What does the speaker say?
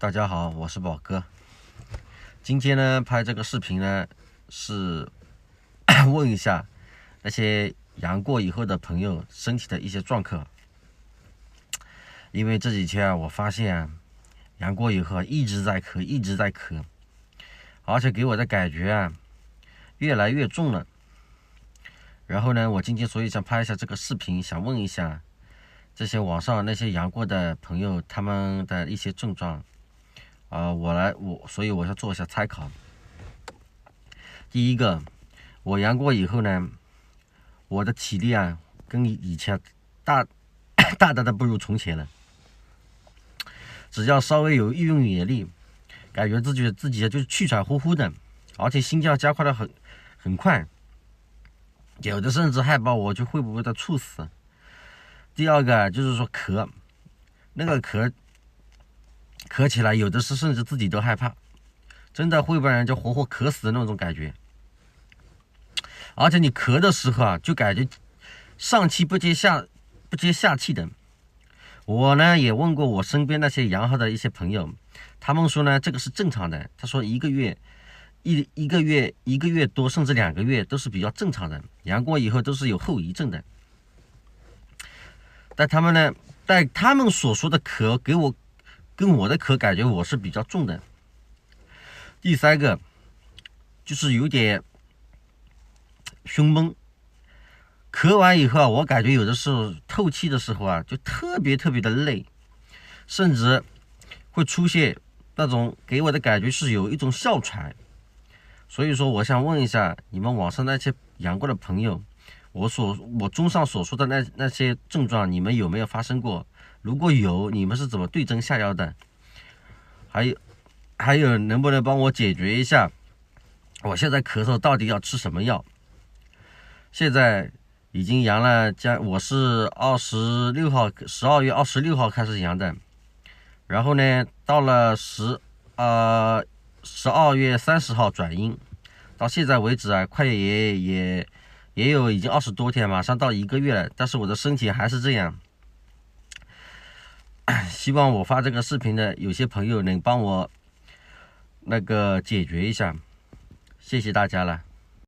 大家好，我是宝哥。今天呢，拍这个视频呢，是问一下那些阳过以后的朋友身体的一些状况。因为这几天我发现阳过以后一直在咳，而且给我的感觉越来越重了。然后呢，我今天所以想拍一下这个视频，想问一下这些网上那些阳过的朋友他们的一些症状。所以我要做一下参考。第一个，我阳过以后呢，我的体力跟以前大的不如从前了。只要稍微有一用眼力，感觉自己就是气喘呼呼的，而且心跳加快的很快，有的甚至害怕我就会不会猝死。第二个就是说咳，那个咳起来，有的是甚至自己都害怕，真的会把人家活活咳死的那种感觉。而且你咳的时候就感觉上气不接下气的。我呢也问过我身边那些阳号的一些朋友，他们说呢这个是正常的。他说一个月多甚至2个月都是比较正常的，阳过以后都是有后遗症的。但他们所说的咳跟我的咳感觉我是比较重的。第三个就是有点胸闷，咳完以后我感觉有的时候透气的时候就特别的累，甚至会出现那种给我的感觉是有一种哮喘。所以说我想问一下你们网上那些阳过的朋友，我综上所说的那些症状，你们有没有发生过？如果有，你们是怎么对症下药的？还有能不能帮我解决一下我现在咳嗽到底要吃什么药？现在已经阳了，我是12月26号开始阳的，然后呢到了12月30号转阴，到现在为止快也有已经20多天，马上到1个月了，但是我的身体还是这样。希望我发这个视频的有些朋友能帮我解决一下，谢谢大家了。